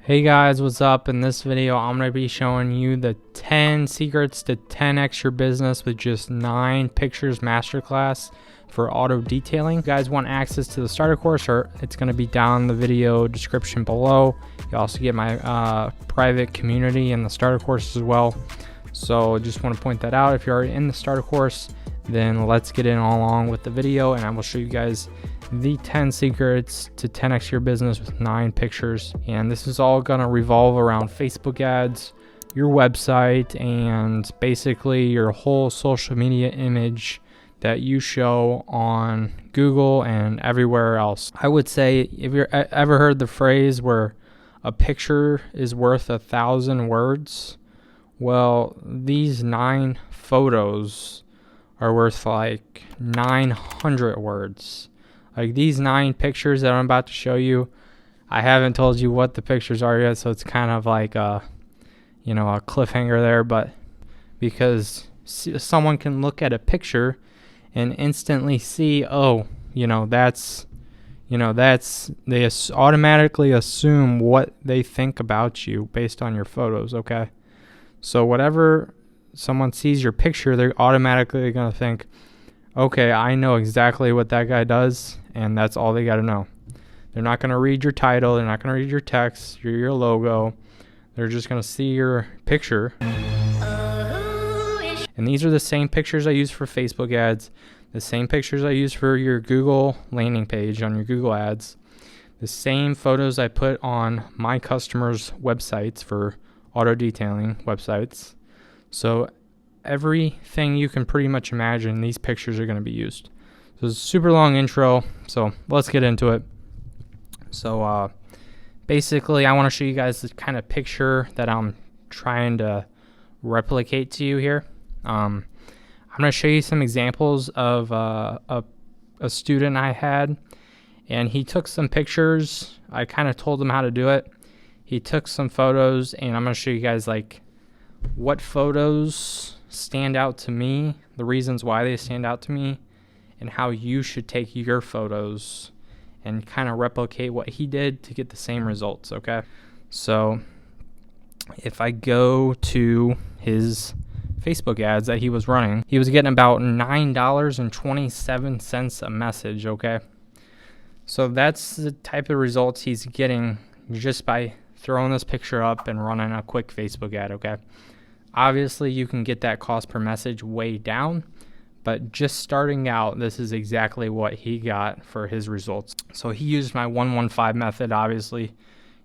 Hey guys, what's up? In this video, I'm going to be showing you the 10 secrets to 10x your business with just 9 pictures masterclass for auto detailing. If you guys want access to the starter course, or it's going to be down in the video description below. You also get my private community and the starter course as well. So just want to point that out. If you're already in the starter course, then let's get in along with the video, and I will show you guys the 10 secrets to 10x your business with 9 pictures. And this is all gonna revolve around Facebook ads, your website, and basically your whole social media image that you show on Google and everywhere else. I would say, if you've ever heard the phrase where a picture is worth 1,000 words, well, these 9 photos are worth like 900 words. Like these 9 pictures that I'm about to show you, I haven't told you what the pictures are yet, so it's kind of like a cliffhanger there, but because someone can look at a picture and instantly see, they automatically assume what they think about you based on your photos, okay? So whatever someone sees your picture, they're automatically going to think, okay, I know exactly what that guy does, and that's all they got to know. They're not going to read your title. They're not going to read your text, your logo. They're just going to see your picture. And these are the same pictures I use for Facebook ads, the same pictures I use for your Google landing page on your Google ads, the same photos I put on my customers' websites for auto detailing websites. So everything you can pretty much imagine, these pictures are going to be used. So it's a super long intro, so let's get into it. So basically, I want to show you guys the kind of picture that I'm trying to replicate to you here. I'm going to show you some examples of a student I had, and he took some pictures. I kind of told him how to do it. He took some photos, and I'm going to show you guys like what photos stand out to me, the reasons why they stand out to me, and how you should take your photos and kind of replicate what he did to get the same results, okay? So if I go to his Facebook ads that he was running, he was getting about $9.27 a message, okay? So that's the type of results he's getting just by throwing this picture up and running a quick Facebook ad, okay? Obviously, you can get that cost per message way down, but just starting out, this is exactly what he got for his results. So he used my 115 method. Obviously,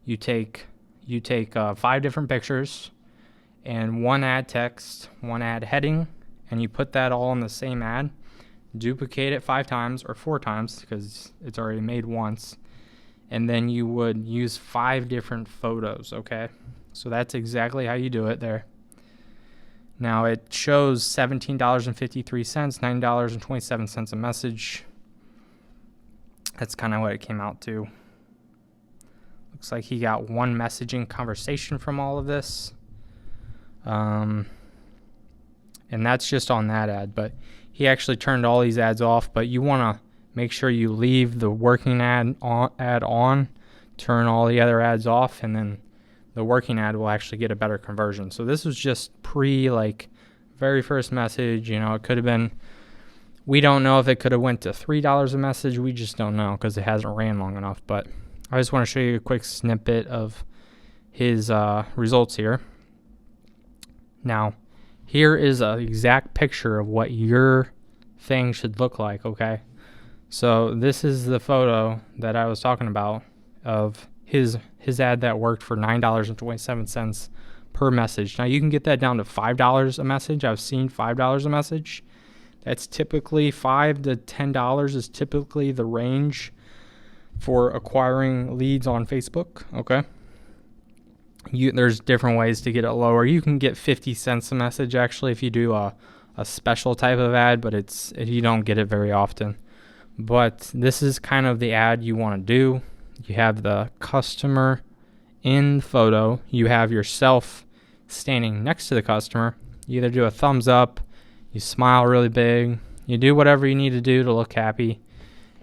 you take 5 different pictures and 1 ad text, 1 ad heading, and you put that all in the same ad. Duplicate it 5 times or 4 times because it's already made once, and then you would use 5 different photos, okay? So that's exactly how you do it there. Now it shows $17.53, $9.27 a message. That's kind of what it came out to. Looks like he got 1 messaging conversation from all of this. And that's just on that ad, but he actually turned all these ads off, but you want to make sure you leave the working ad on, turn all the other ads off, and then the working ad will actually get a better conversion. So this was just very first message. It could have been, we don't know if it could have went to $3 a message. We just don't know because it hasn't ran long enough. But I just want to show you a quick snippet of his results here. Now, here is an exact picture of what your thing should look like, okay? So this is the photo that I was talking about of his ad that worked for $9.27 per message. Now you can get that down to $5 a message. I've seen $5 a message. That's typically $5 to $10 is typically the range for acquiring leads on Facebook, okay? There's different ways to get it lower. You can get 50 cents a message actually if you do a special type of ad, but you don't get it very often. But this is kind of the ad you want to do. You have the customer in the photo. You have yourself standing next to the customer. You either do a thumbs up, you smile really big, you do whatever you need to do to look happy,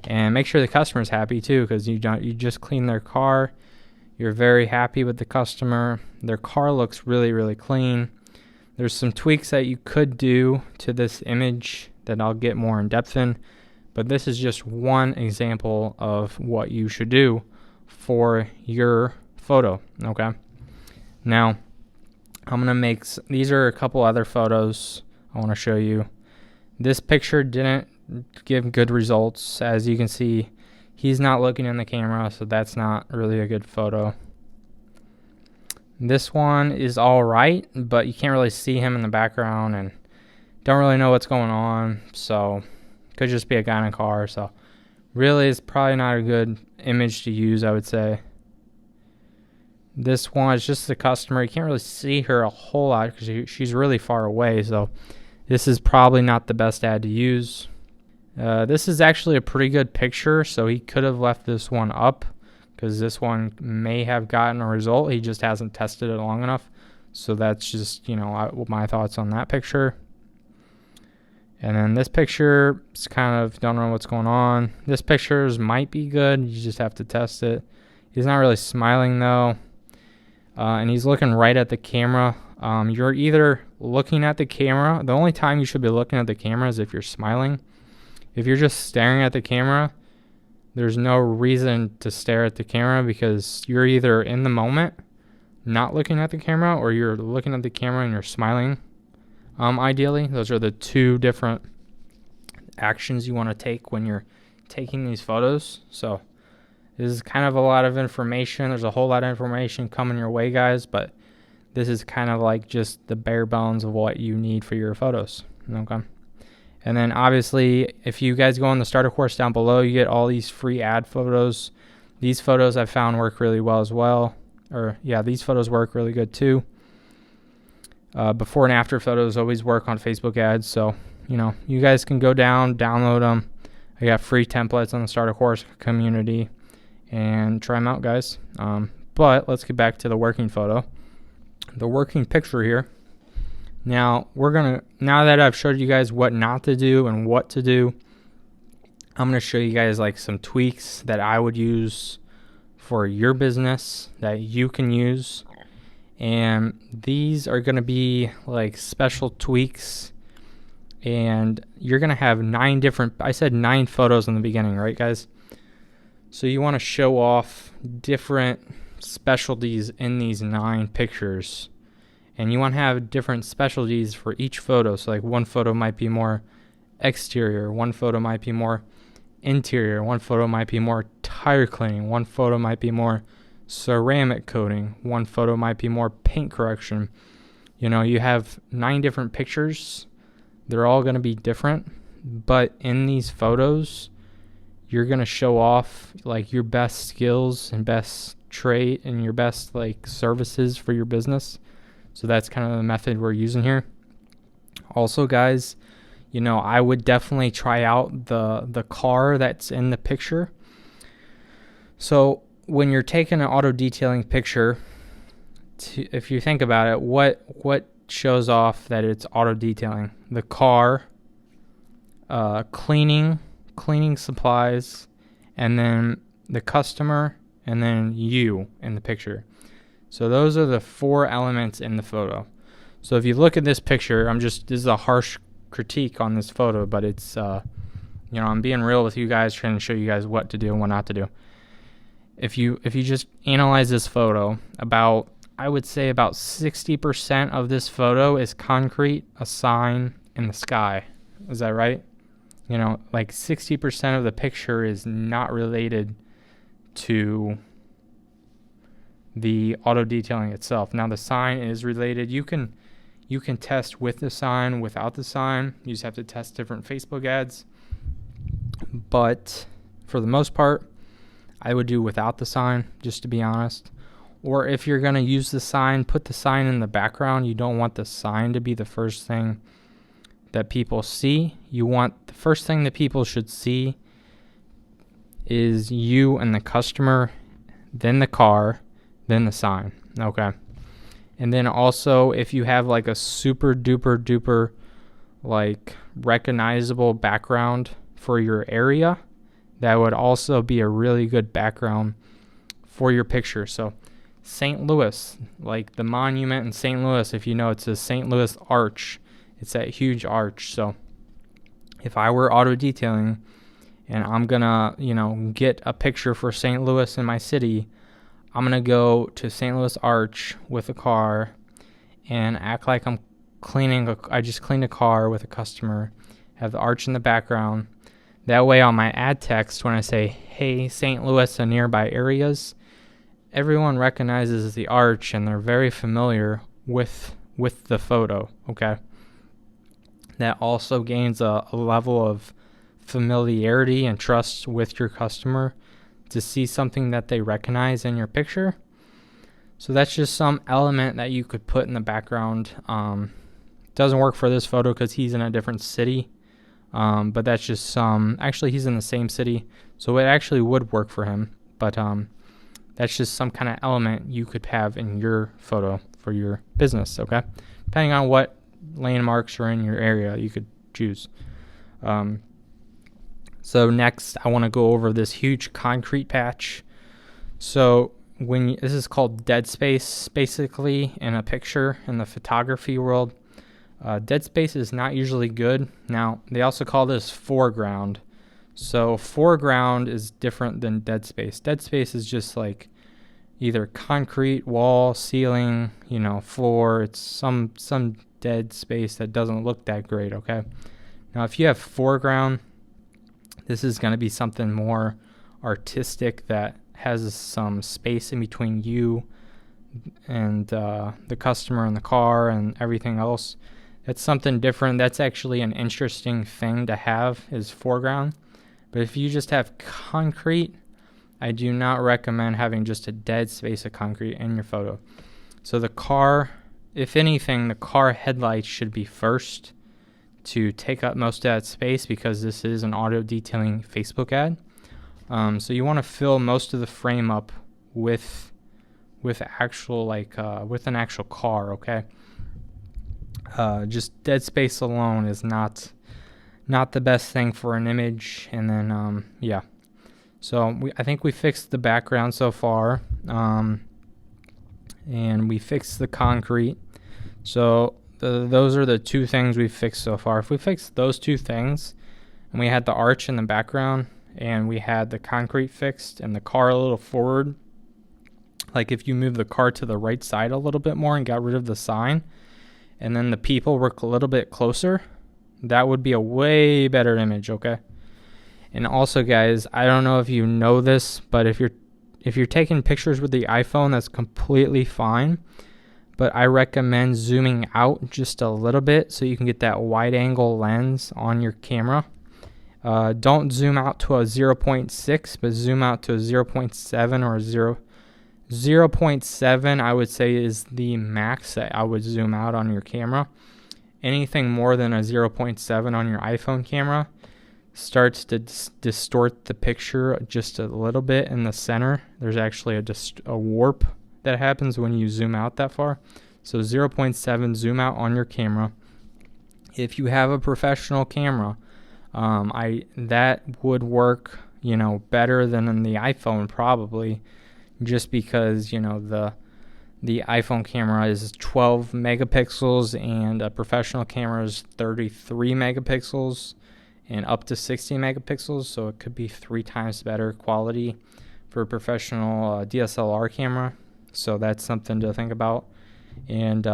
and make sure the customer's happy too, because you just clean their car. You're very happy with the customer. Their car looks really, really clean. There's some tweaks that you could do to this image that I'll get more in depth in, but this is just one example of what you should do for your photo, okay? Now, I'm gonna make, these are a couple other photos I wanna show you. This picture didn't give good results. As you can see, he's not looking in the camera, so that's not really a good photo. This one is all right, but you can't really see him in the background and don't really know what's going on, so could just be a guy in a car. So really, it's probably not a good image to use, I would say. This one is just the customer. You can't really see her a whole lot because she's really far away, so this is probably not the best ad to use. This is actually a pretty good picture, so he could have left this one up because this one may have gotten a result. He just hasn't tested it long enough. So that's just, my thoughts on that picture. And then this picture is kind of, don't know what's going on. This picture might be good. You just have to test it. He's not really smiling though. And he's looking right at the camera. You're either looking at the camera. The only time you should be looking at the camera is if you're smiling. If you're just staring at the camera, there's no reason to stare at the camera because you're either in the moment, not looking at the camera, or you're looking at the camera and you're smiling. Ideally, those are the two different actions you want to take when you're taking these photos. So this is kind of a lot of information. There's a whole lot of information coming your way, guys, but this is kind of like just the bare bones of what you need for your photos. Okay. And then obviously, if you guys go on the starter course down below, you get all these free ad photos. These photos I've found work really well as well. These photos work really good too. Before and after photos always work on Facebook ads. So, you guys can go down, download them. I got free templates on the starter course community and try them out, guys. But let's get back to the working photo. The working picture here. Now now that I've showed you guys what not to do and what to do, I'm gonna show you guys like some tweaks that I would use for your business that you can use. And these are gonna be like special tweaks, and you're gonna have 9 different, I said 9 photos in the beginning, right guys? So you wanna show off different specialties in these 9 pictures. And you want to have different specialties for each photo. So like one photo might be more exterior, one photo might be more interior, one photo might be more tire cleaning, one photo might be more ceramic coating, one photo might be more paint correction. You have 9 different pictures. They're all going to be different, but in these photos, you're going to show off like your best skills and best trait and your best like services for your business. So that's kind of the method we're using here. Also, guys, I would definitely try out the car that's in the picture. So when you're taking an auto detailing picture, if you think about it, what shows off that it's auto detailing? The car, cleaning supplies, and then the customer, and then you in the picture. So those are the 4 elements in the photo. So if you look at this picture, this is a harsh critique on this photo, but it's, I'm being real with you guys, trying to show you guys what to do and what not to do. If you just analyze this photo, I would say about 60% of this photo is concrete, a sign, and the sky. Is that right? Like 60% of the picture is not related to the auto detailing itself. Now the sign is related. You can test with the sign, without the sign. You just have to test different Facebook ads. But for the most part, I would do without the sign, just to be honest. Or if you're going to use the sign, put the sign in the background. You don't want the sign to be the first thing that people see. You want the first thing that people should see is you and the customer, then the car, then the sign. Okay. And then also, if you have like a super duper duper like recognizable background for your area, that would also be a really good background for your picture. So St. Louis, like the monument in St. Louis, if you know, it's a St. Louis arch. It's that huge arch. So if I were auto detailing and I'm gonna, get a picture for St. Louis in my city, I'm gonna go to St. Louis Arch with a car and act like I'm I just cleaned a car with a customer, have the arch in the background. That way on my ad text, when I say, hey, St. Louis and nearby areas, everyone recognizes the arch and they're very familiar with the photo, okay? That also gains a level of familiarity and trust with your customer to see something that they recognize in your picture. So that's just some element that you could put in the background. Doesn't work for this photo because he's in a different city, but that's just actually he's in the same city, so it actually would work for him, but that's just some kind of element you could have in your photo for your business, okay? Depending on what landmarks are in your area, you could choose. So next, I want to go over this huge concrete patch. So this is called dead space, basically, in a picture in the photography world. Dead space is not usually good. Now, they also call this foreground. So foreground is different than dead space. Dead space is just like either concrete, wall, ceiling, floor. It's some dead space that doesn't look that great, okay? Now, if you have foreground, this is going to be something more artistic that has some space in between you and the customer and the car and everything else. That's something different. That's actually an interesting thing to have, is foreground. But if you just have concrete, I do not recommend having just a dead space of concrete in your photo. So the car, if anything, the car headlights should be first to take up most of that space, because this is an auto detailing Facebook ad. So you want to fill most of the frame up with actual with an actual car, okay? Just dead space alone is not the best thing for an image. And then so I think we fixed the background so far, and we fixed the concrete. So those are the two things we've fixed so far. If we fixed those two things, and we had the arch in the background, and we had the concrete fixed and the car a little forward, like if you move the car to the right side a little bit more and got rid of the sign, and then the people were a little bit closer, that would be a way better image, okay? And also, guys, I don't know if you know this, but if you're taking pictures with the iPhone, that's completely fine. But I recommend zooming out just a little bit so you can get that wide angle lens on your camera. Don't zoom out to a 0.6, but zoom out to a 0.7 or 0.7, I would say, is the max that I would zoom out on your camera. Anything more than a 0.7 on your iPhone camera starts to distort the picture just a little bit in the center. There's actually a warp that happens when you zoom out that far. So 0.7 zoom out on your camera. If you have a professional camera, that would work, better than in the iPhone probably, just because the iPhone camera is 12 megapixels and a professional camera is 33 megapixels and up to 60 megapixels, so it could be 3 times better quality for a professional DSLR camera. So that's something to think about. And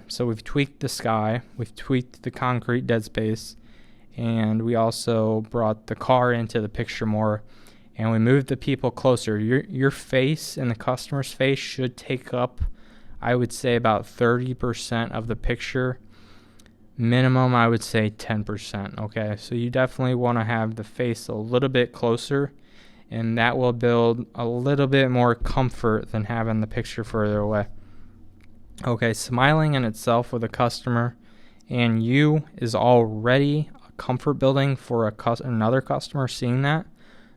so we've tweaked the sky, we've tweaked the concrete dead space, and we also brought the car into the picture more, and we moved the people closer. Your face and the customer's face should take up, I would say, about 30% of the picture. Minimum, I would say 10%, okay? So you definitely want to have the face a little bit closer, and that will build a little bit more comfort than having the picture further away. Okay, smiling in itself with a customer and you is already a comfort building for another customer seeing that.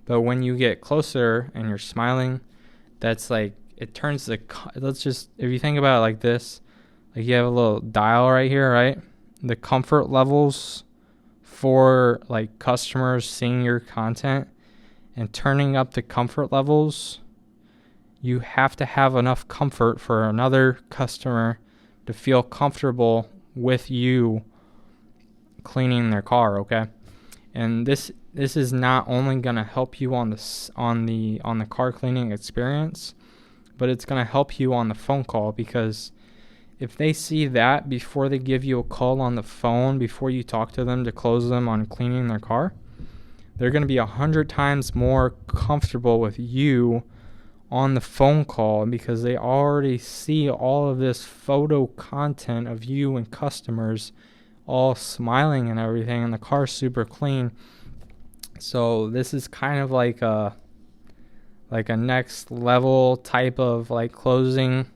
But when you get closer and you're smiling, that's like, it turns if you think about it like this, like you have a little dial right here, right? The comfort levels for like customers seeing your content and turning up the comfort levels you have to have enough comfort for another customer to feel comfortable with you cleaning their car, okay? And this is not only going to help you on the car cleaning experience, but it's going to help you on the phone call, because if they see that before they give you a call on the phone, before you talk to them to close them on cleaning their car, they're going to be 100 times more comfortable with you on the phone call, because they already see all of this photo content of you and customers all smiling and everything, and the car's super clean. So this is kind of like a next level type of like closing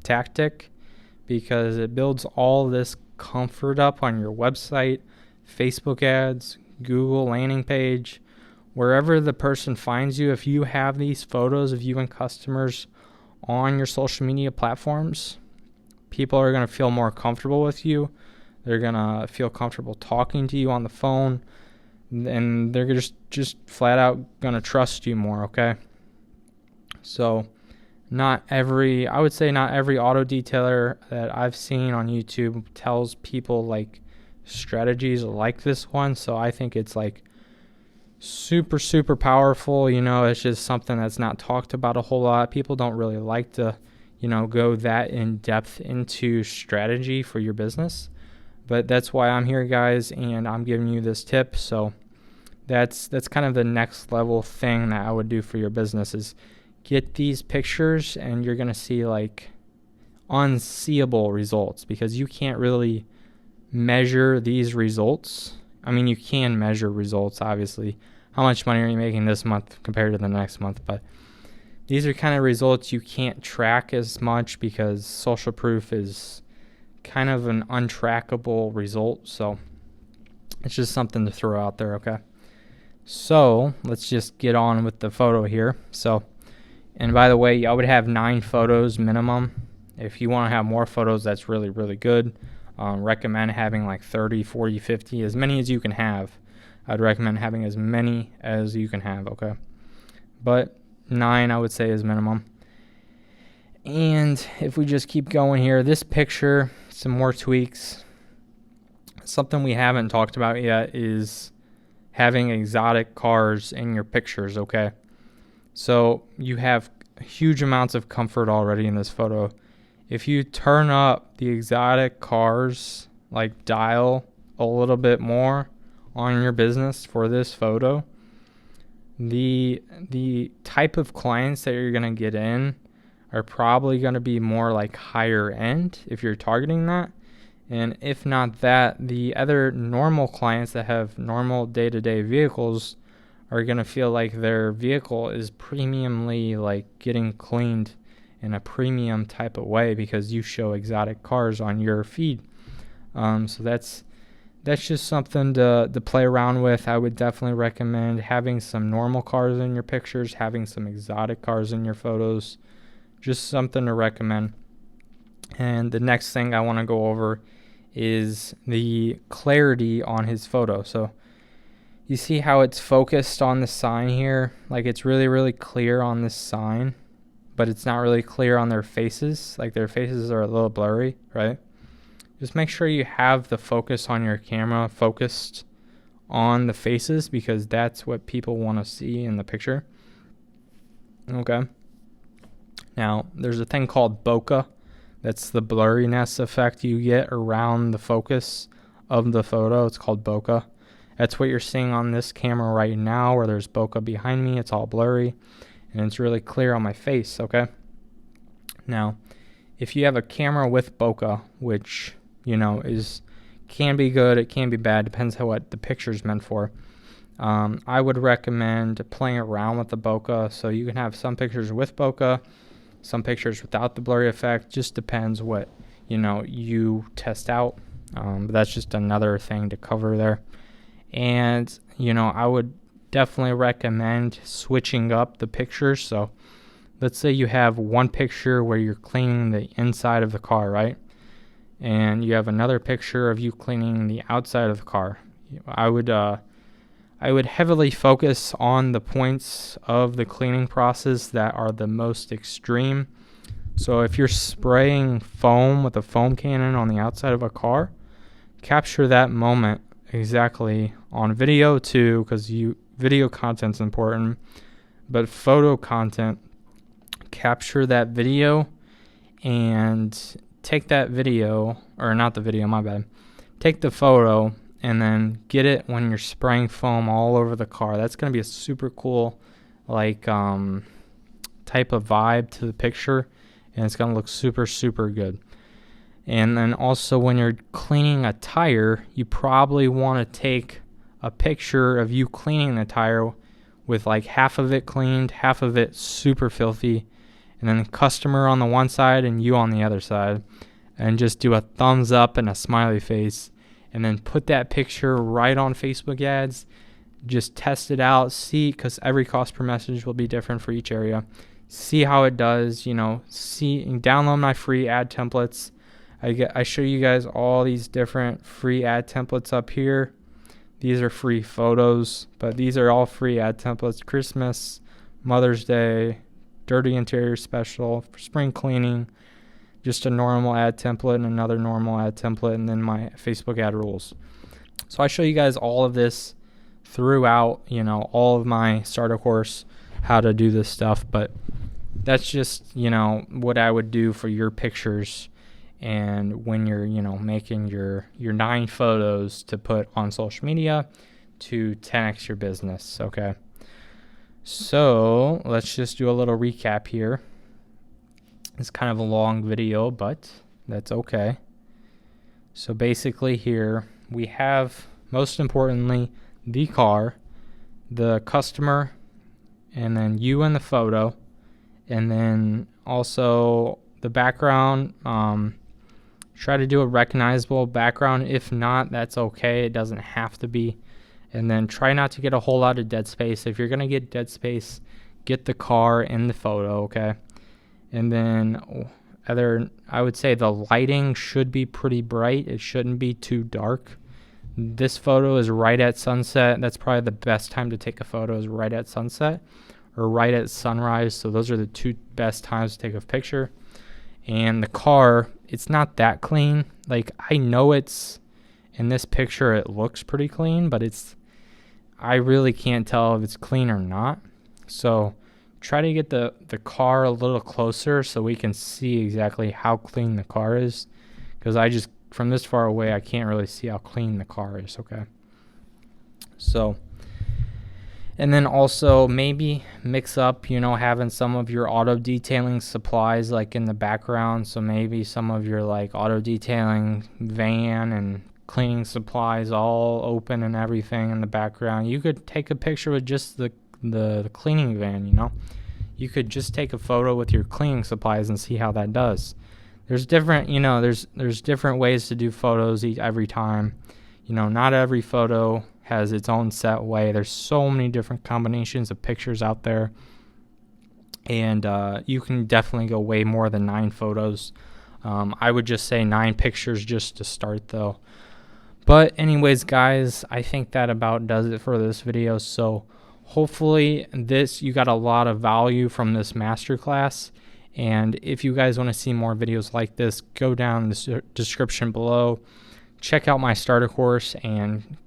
tactic, because it builds all this comfort up on your website, Facebook ads, Google landing page, wherever the person finds you. If you have these photos of you and customers on your social media platforms, people are going to feel more comfortable with you. They're going to feel comfortable talking to you on the phone, and they're just flat out going to trust you more, okay? So I would say not every auto detailer that I've seen on YouTube tells people like strategies like this one. So I think it's like super, super powerful. It's just something that's not talked about a whole lot. People don't really like to, go that in depth into strategy for your business. But that's why I'm here, guys, and I'm giving you this tip. So that's kind of the next level thing that I would do for your business, is get these pictures, and you're going to see like unseeable results, because you can't really measure these results. I mean, you can measure results, obviously. How much money are you making this month compared to the next month? But these are kind of results you can't track as much, because social proof is kind of an untrackable result. So it's just something to throw out there, okay? So let's just get on with the photo here. And by the way, I would have 9 photos minimum. If you want to have more photos, that's really, really good. Recommend having like 30, 40, 50, as many as you can have. I'd recommend having as many as you can have, okay? But 9, I would say, is minimum. And if we just keep going here, this picture, some more tweaks. Something we haven't talked about yet is having exotic cars in your pictures, okay? So you have huge amounts of comfort already in this photo. If you turn up the exotic cars, like dial a little bit more on your business for this photo, the type of clients that you're going to get in are probably going to be more like higher end if you're targeting that. And if not that, the other normal clients that have normal day-to-day vehicles are going to feel like their vehicle is premiumly like getting cleaned in a premium type of way, because you show exotic cars on your feed. So that's just something to play around with. I would definitely recommend having some normal cars in your pictures, having some exotic cars in your photos. Just something to recommend. And the next thing I want to go over is the clarity on his photo. So you see how it's focused on the sign here? Like, it's really, really clear on this sign, but it's not really clear on their faces. Like, their faces are a little blurry, right? Just make sure you have the focus on your camera focused on the faces, because that's what people want to see in the picture. Okay. Now, there's a thing called bokeh. That's the blurriness effect you get around the focus of the photo. It's called bokeh. That's what you're seeing on this camera right now, where there's bokeh behind me. It's all blurry, and it's really clear on my face, okay? Now, if you have a camera with bokeh, which, can be good, it can be bad, depends on what the picture's meant for. I would recommend playing around with the bokeh. So you can have some pictures with bokeh, some pictures without the blurry effect. Just depends what, you test out. But that's just another thing to cover there. And, I would definitely recommend switching up the pictures. So let's say you have one picture where you're cleaning the inside of the car, right? And you have another picture of you cleaning the outside of the car. I I would heavily focus on the points of the cleaning process that are the most extreme. So if you're spraying foam with a foam cannon on the outside of a car, capture that moment exactly on video too, because video content's important, but photo content, capture that video and take that video, or not the video, my bad. Take the photo and then get it when you're spraying foam all over the car. That's going to be a super cool type of vibe to the picture, and it's going to look super, super good. And then also when you're cleaning a tire, you probably want to take a picture of you cleaning the tire with like half of it cleaned, half of it super filthy, and then the customer on the one side and you on the other side, and just do a thumbs up and a smiley face, and then put that picture right on Facebook ads. Just test it out, see, because every cost per message will be different for each area. See how it does, download my free ad templates. I show you guys all these different free ad templates up here. These are free photos, but these are all free ad templates. Christmas, Mother's Day, dirty interior special, for spring cleaning, just a normal ad template and another normal ad template, and then my Facebook ad rules. So I show you guys all of this throughout, all of my starter course, how to do this stuff. But that's just, what I would do for your pictures. And when you're, making your 9 photos to put on social media to 10x your business, okay? So let's just do a little recap here. It's kind of a long video, but that's okay. So basically here we have, most importantly, the car, the customer, and then you in the photo, and then also the background. Try to do a recognizable background. If not, that's okay. It doesn't have to be. And then try not to get a whole lot of dead space. If you're going to get dead space, get the car in the photo, okay? And then I would say the lighting should be pretty bright. It shouldn't be too dark. This photo is right at sunset. That's probably the best time to take a photo, is right at sunset or right at sunrise. So those are the 2 best times to take a picture. And the car, it's not that clean. Like, I know it's, in this picture it looks pretty clean, but I really can't tell if it's clean or not. So try to get the car a little closer so we can see exactly how clean the car is, because from this far away, I can't really see how clean the car is, okay? So, and then also maybe mix up, having some of your auto detailing supplies like in the background. So maybe some of your like auto detailing van and cleaning supplies all open and everything in the background. You could take a picture with just the cleaning van, You could just take a photo with your cleaning supplies and see how that does. There's different, there's different ways to do photos every time. Not every photo has its own set way. There's so many different combinations of pictures out there. And you can definitely go way more than 9 photos. I would just say 9 pictures just to start though. But anyways, guys, I think that about does it for this video. So hopefully you got a lot of value from this masterclass. And if you guys want to see more videos like this, go down in the description below. Check out my starter course, and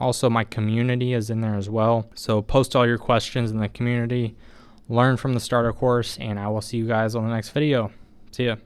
also my community is in there as well. So post all your questions in the community, learn from the starter course, and I will see you guys on the next video. See ya.